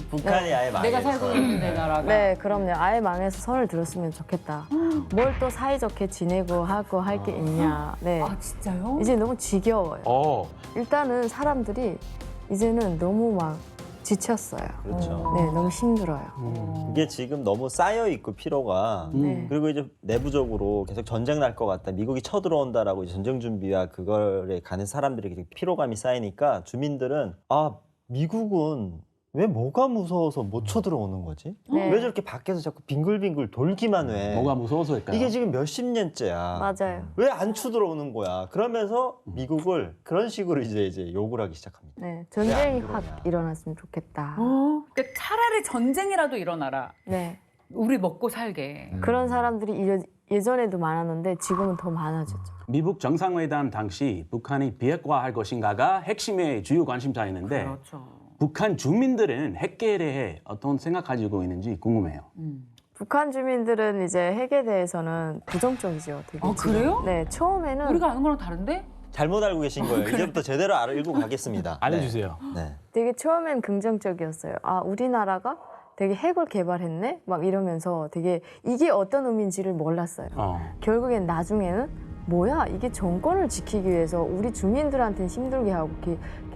북한이 아예 망해서 내가 살고 있는 내 나라가 네, 그럼요. 아예 망해서 선을 들었으면 좋겠다. 뭘 또 사이좋게 지내고 하고 할 게 있냐. 네. 아 진짜요? 이제 너무 지겨워요. 일단은 사람들이 이제는 너무 막 지쳤어요. 그렇죠. 네, 너무 힘들어요. 이게 지금 너무 쌓여 있고 피로가 네. 그리고 이제 내부적으로 계속 전쟁 날 것 같다, 미국이 쳐들어온다라고 이제 전쟁 준비와 그거에 가는 사람들이 피로감이 쌓이니까 주민들은 미국은 왜 뭐가 무서워서 못 쳐들어오는 거지? 네. 왜 저렇게 밖에서 자꾸 빙글빙글 돌기만 해? 뭐가 무서워서일까요? 이게 지금 몇십 년째야. 맞아요. 왜 안 쳐들어오는 거야? 그러면서 미국을 그런 식으로 이제 욕을 하기 시작합니다. 네, 전쟁이 안 확 그러냐. 일어났으면 좋겠다. 그러니까 차라리 전쟁이라도 일어나라. 네, 우리 먹고 살게. 그런 사람들이 예전에도 많았는데 지금은 더 많아졌죠. 미국 정상회담 당시 북한이 비핵화할 것인가가 핵심의 주요 관심사였는데 그렇죠. 북한 주민들은 핵계에 대해 어떤 생각 가지고 있는지 궁금해요. 북한 주민들은 이제 핵에 대해서는 부정적이죠. 되게 지금. 그래요? 네, 처음에는 우리가 아는 거랑 다른데? 잘못 알고 계신 거예요. 이제부터 제대로 알고 가겠습니다. 알려주세요. 네. 되게 처음엔 긍정적이었어요. 아, 우리나라가 되게 핵을 개발했네? 막 이러면서 되게 이게 어떤 의미인지를 몰랐어요. 결국엔 나중에는 뭐야, 이게 정권을 지키기 위해서 우리 주민들한테는 힘들게 하고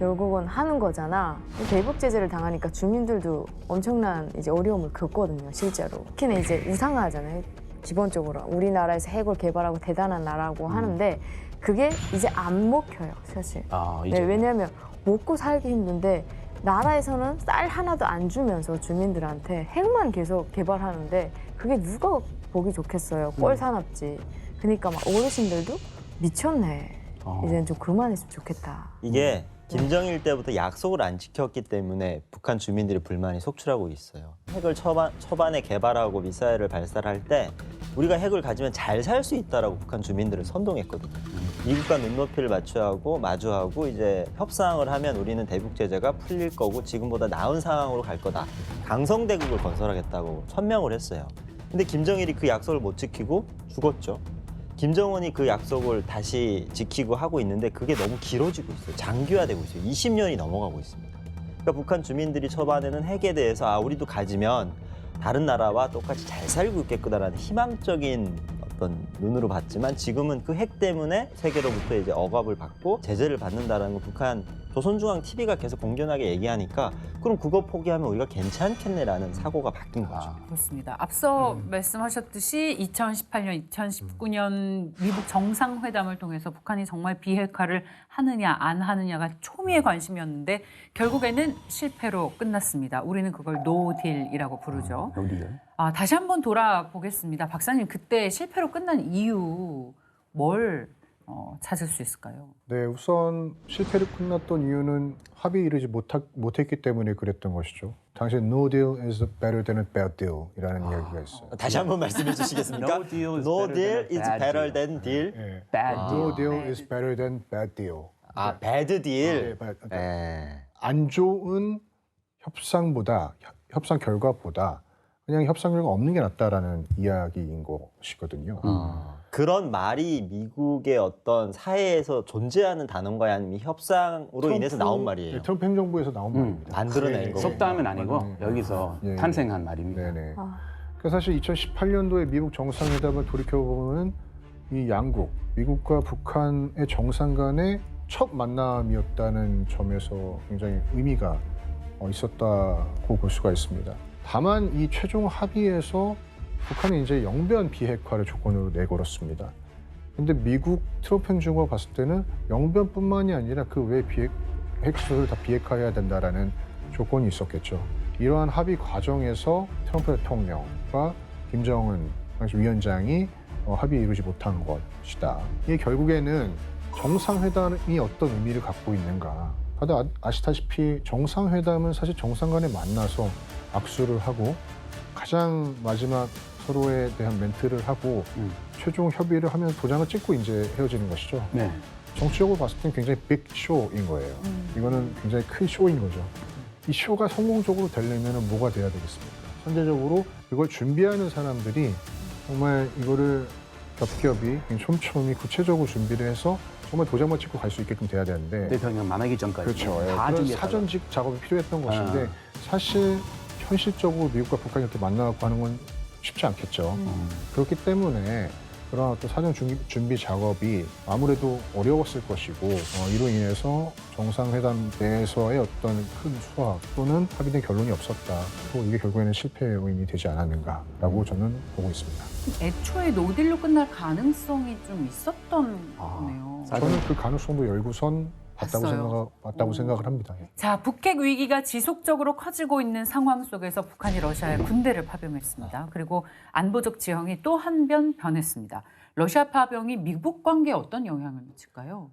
결국은 하는 거잖아. 대북 제재를 당하니까 주민들도 엄청난 이제 어려움을 겪거든요, 실제로. 특히나 이제 우상화하잖아요. 기본적으로 우리나라에서 핵을 개발하고 대단한 나라고 하는데 그게 이제 안 먹혀요, 사실. 이제. 네, 왜냐하면 먹고 살기 힘든데 나라에서는 쌀 하나도 안 주면서 주민들한테 핵만 계속 개발하는데 그게 누가 보기 좋겠어요. 뻘 사납지. 그러니까 막 어르신들도 미쳤네. 이제는 좀 그만했으면 좋겠다. 이게 김정일 때부터 약속을 안 지켰기 때문에 북한 주민들이 불만이 속출하고 있어요. 핵을 초반에 개발하고 미사일을 발사를 할 때 우리가 핵을 가지면 잘 살 수 있다라고 북한 주민들을 선동했거든요. 미국과 눈높이를 마주하고 이제 협상을 하면 우리는 대북 제재가 풀릴 거고 지금보다 나은 상황으로 갈 거다. 강성대국을 건설하겠다고 천명을 했어요. 근데 김정일이 그 약속을 못 지키고 죽었죠. 김정은이 그 약속을 다시 지키고 하고 있는데 그게 너무 길어지고 있어요. 장기화되고 있어요. 20년이 넘어가고 있습니다. 그러니까 북한 주민들이 초반에는 핵에 대해서 우리도 가지면 다른 나라와 똑같이 잘 살고 있겠구나라는 희망적인 어떤 눈으로 봤지만 지금은 그 핵 때문에 세계로부터 이제 억압을 받고 제재를 받는다라는 거 북한 조선중앙 TV가 계속 공견하게 얘기하니까 그럼 그거 포기하면 우리가 괜찮겠네라는 사고가 바뀐 거죠. 그렇습니다. 앞서 말씀하셨듯이 2018년, 2019년 미국 정상회담을 통해서 북한이 정말 비핵화를 하느냐 안 하느냐가 초미의 관심이었는데 결국에는 실패로 끝났습니다. 우리는 그걸 노딜이라고 부르죠. 다시 한번 돌아보겠습니다. 박사님, 그때 실패로 끝난 이유 뭘 찾을 수 있을까요? 네, 우선 실패로 끝났던 이유는 합의에 이르지 못했기 때문에 그랬던 것이죠. 당시 No deal is better than a bad deal이라는 이야기가 있어요. 다시 한번 말씀해 주시겠습니까? No deal is No better deal is better than deal. 네. Bad deal. No deal is better than bad deal. bad deal. 안 좋은 협상 결과보다 그냥 협상 결과 없는 게 낫다라는 이야기인 것이거든요. 그런 말이 미국의 어떤 사회에서 존재하는 단어인가요? 아니면 협상으로 인해서 나온 말이에요? 네, 트럼프 행정부에서 나온 말입니다. 만들어낸 거고. 속담은 아니고 여기서 탄생한 말입니다. 네네. 그러니까 사실 2018년도에 미국 정상회담을 돌이켜보면 이 양국, 미국과 북한의 정상 간의 첫 만남이었다는 점에서 굉장히 의미가 있었다고 볼 수가 있습니다. 다만 이 최종 합의에서 북한이 이제 영변 비핵화를 조건으로 내걸었습니다. 근데 미국 트럼프 행정부가 봤을 때는 영변뿐만이 아니라 그 외 핵시설을 다 비핵화해야 된다라는 조건이 있었겠죠. 이러한 합의 과정에서 트럼프 대통령과 김정은 당시 위원장이 합의에 이루지 못한 것이다. 이게 결국에는 정상회담이 어떤 의미를 갖고 있는가. 다들 아시다시피 정상회담은 사실 정상 간에 만나서 악수를 하고 가장 마지막 서로에 대한 멘트를 하고 최종 협의를 하면 도장을 찍고 이제 헤어지는 것이죠. 네. 정치적으로 봤을 땐 굉장히 빅 쇼인 거예요. 이거는 굉장히 큰 쇼인 거죠. 이 쇼가 성공적으로 되려면 뭐가 돼야 되겠습니까? 현재적으로 이걸 준비하는 사람들이 정말 이거를 겹겹이 촘촘히 구체적으로 준비를 해서 정말 도장만 찍고 갈 수 있게끔 돼야 되는데 대통령 만나기 전까지 그렇죠. 다 그런 준비했다가. 사전직 작업이 필요했던 것인데 사실 현실적으로 미국과 북한이 이렇게 만나갖고 하는 건 쉽지 않겠죠. 그렇기 때문에 그런 어떤 사전 준비 작업이 아무래도 어려웠을 것이고 이로 인해서 정상회담 내에서의 어떤 큰 수확 또는 합의된 결론이 없었다. 또 이게 결국에는 실패의 요인이 되지 않았는가라고 저는 보고 있습니다. 애초에 노딜로 끝날 가능성이 좀 있었던 거네요. 저는 그 가능성도 열고선 봤어요. 맞다고 생각을 합니다. 자, 북핵 위기가 지속적으로 커지고 있는 상황 속에서 북한이 러시아에 군대를 파병했습니다. 그리고 안보적 지형이 또 한 번 변했습니다. 러시아 파병이 미국 관계에 어떤 영향을 미칠까요?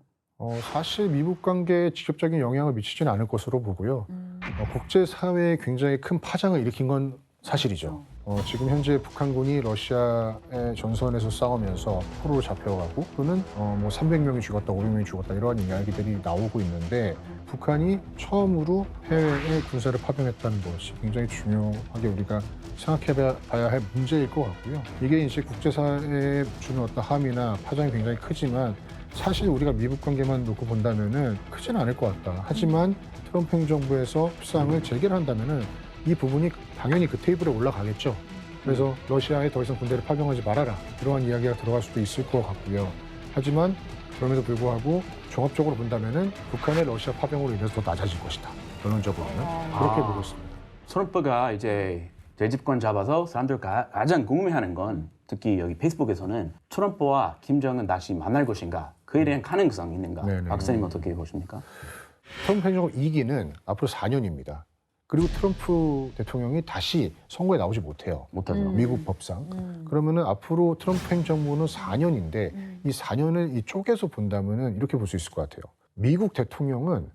사실 미국 관계에 직접적인 영향을 미치지는 않을 것으로 보고요. 국제사회에 굉장히 큰 파장을 일으킨 건 사실이죠. 지금 현재 북한군이 러시아의 전선에서 싸우면서 포로로 잡혀가고 또는 뭐 300명이 죽었다, 500명이 죽었다 이러한 이야기들이 나오고 있는데 북한이 처음으로 해외에 군사를 파병했다는 것이 굉장히 중요하게 우리가 생각해봐야 할 문제일 것 같고요. 이게 이제 국제사회에 주는 어떤 함의나 파장이 굉장히 크지만 사실 우리가 미국 관계만 놓고 본다면은 크지는 않을 것 같다. 하지만 트럼프 행정부에서 협상을 재개한다면은 이 부분이 당연히 그 테이블에 올라가겠죠. 그래서 러시아에 더 이상 군대를 파병하지 말아라. 이러한 이야기가 들어갈 수도 있을 것 같고요. 하지만 그럼에도 불구하고 종합적으로 본다면은 북한의 러시아 파병으로 인해서 더 낮아질 것이다. 결론적으로는 그렇게 보고 있습니다. 트럼프가 이제 재집권 잡아서 사람들 가장 궁금해하는 건 특히 여기 페이스북에서는 트럼프와 김정은 다시 만날 것인가? 그에 대한 가능성이 있는가? 네네. 박사님 어떻게 보십니까? 트럼프 행정부 2기는 앞으로 4년입니다. 그리고 트럼프 대통령이 다시 선거에 나오지 못해요. 못하죠. 미국 법상. 그러면은 앞으로 트럼프 행정부는 4년인데 이 4년을 이 쪼개서 본다면은 이렇게 볼 수 있을 것 같아요. 미국 대통령은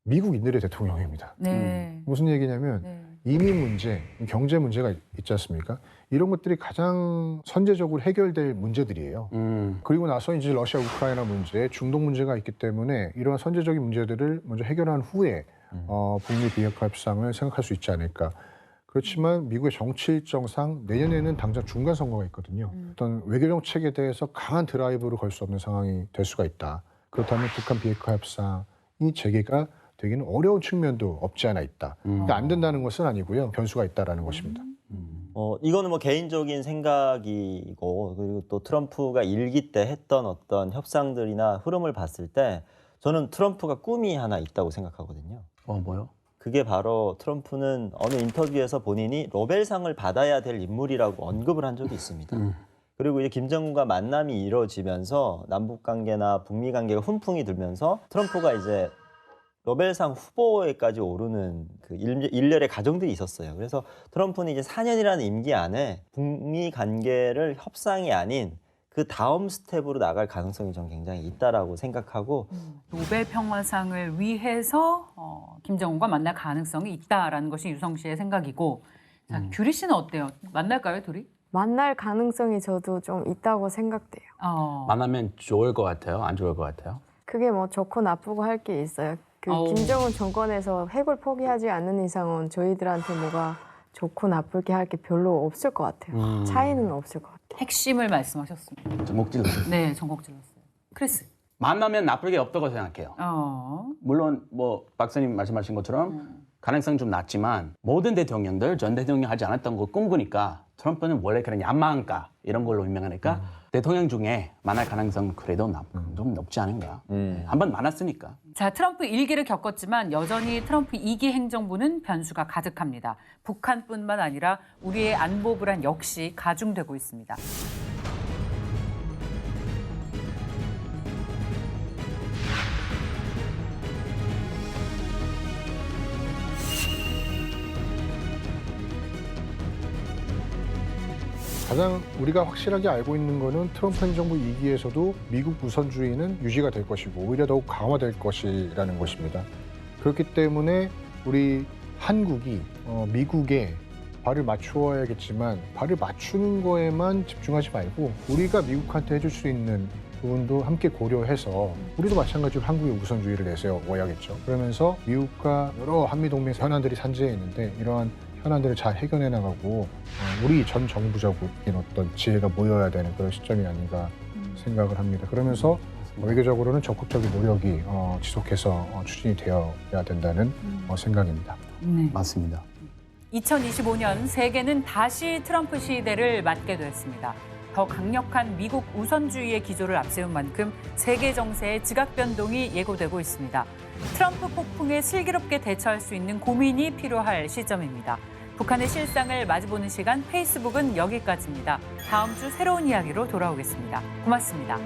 미국인들의 대통령입니다. 네. 무슨 얘기냐면 네. 이민 문제, 경제 문제가 있지 않습니까? 이런 것들이 가장 선제적으로 해결될 문제들이에요. 그리고 나서 이제 러시아 우크라이나 문제, 중동 문제가 있기 때문에 이러한 선제적인 문제들을 먼저 해결한 후에 북미 비핵화 협상을 생각할 수 있지 않을까. 그렇지만 미국의 정치 일정상 내년에는 당장 중간 선거가 있거든요. 어떤 외교 정책에 대해서 강한 드라이브를 걸 수 없는 상황이 될 수가 있다. 그렇다면 북한 비핵화 협상이 재개가 되기는 어려운 측면도 없지 않아 있다. 그러니까 안 된다는 것은 아니고요. 변수가 있다라는 것입니다. 이거는 뭐 개인적인 생각이고 그리고 또 트럼프가 일기 때 했던 어떤 협상들이나 흐름을 봤을 때 저는 트럼프가 꿈이 하나 있다고 생각하거든요. 뭐요? 그게 바로 트럼프는 어느 인터뷰에서 본인이 노벨상을 받아야 될 인물이라고 언급을 한 적이 있습니다. 그리고 이제 김정은과 만남이 이루어지면서 남북 관계나 북미 관계가 훈풍이 들면서 트럼프가 이제 노벨상 후보에까지 오르는 그 일련의 과정들이 있었어요. 그래서 트럼프는 이제 4년이라는 임기 안에 북미 관계를 협상이 아닌 그 다음 스텝으로 나갈 가능성이 전 굉장히 있다라고 생각하고 노벨 평화상을 위해서 김정은과 만날 가능성이 있다라는 것이 유성 씨의 생각이고 자, 규리 씨는 어때요? 만날까요, 둘이? 만날 가능성이 저도 좀 있다고 생각돼요. 만나면 좋을 것 같아요? 안 좋을 것 같아요? 그게 뭐 좋고 나쁘고 할 게 있어요. 김정은 정권에서 핵을 포기하지 않는 이상은 저희들한테 뭐가 좋고 나쁘게 할 게 별로 없을 것 같아요. 차이는 없을 것 같아요. 핵심을 말씀하셨습니다. 전곡 찔렀어요. 네, 전곡 찔렀어요. 크리스. 만나면 나쁠 게 없다고 생각해요. 물론 뭐 박사님 말씀하신 것처럼 가능성 좀 낮지만 모든 대통령들 전 대통령 하지 않았던 거 꿈꾸니까 트럼프는 원래 그런 야망가 이런 걸로 유명하니까 대통령 중에 만날 가능성 그래도 좀 높지 않은가. 한번 만났으니까. 자, 트럼프 1기를 겪었지만 여전히 트럼프 2기 행정부는 변수가 가득합니다. 북한뿐만 아니라 우리의 안보 불안 역시 가중되고 있습니다. 가장 우리가 확실하게 알고 있는 거는 트럼프 행정부 2기에서도 미국 우선주의는 유지가 될 것이고 오히려 더욱 강화될 것이라는 것입니다. 그렇기 때문에 우리 한국이 미국에 발을 맞추어야겠지만 발을 맞추는 거에만 집중하지 말고 우리가 미국한테 해줄 수 있는 부분도 함께 고려해서 우리도 마찬가지로 한국의 우선주의를 내세워야겠죠. 그러면서 미국과 여러 한미동맹 현안들이 산재해 있는데 이러한 현안들을 잘 해결해 나가고 우리 전 정부적인 어떤 지혜가 모여야 되는 그런 시점이 아닌가 생각을 합니다. 그러면서 외교적으로는 적극적인 노력이 지속해서 추진이 되어야 된다는 생각입니다. 네. 맞습니다. 2025년 세계는 다시 트럼프 시대를 맞게 됐습니다. 더 강력한 미국 우선주의의 기조를 앞세운 만큼 세계 정세의 지각 변동이 예고되고 있습니다. 트럼프 폭풍에 슬기롭게 대처할 수 있는 고민이 필요할 시점입니다. 북한의 실상을 마주보는 시간 페이스북은 여기까지입니다. 다음 주 새로운 이야기로 돌아오겠습니다. 고맙습니다.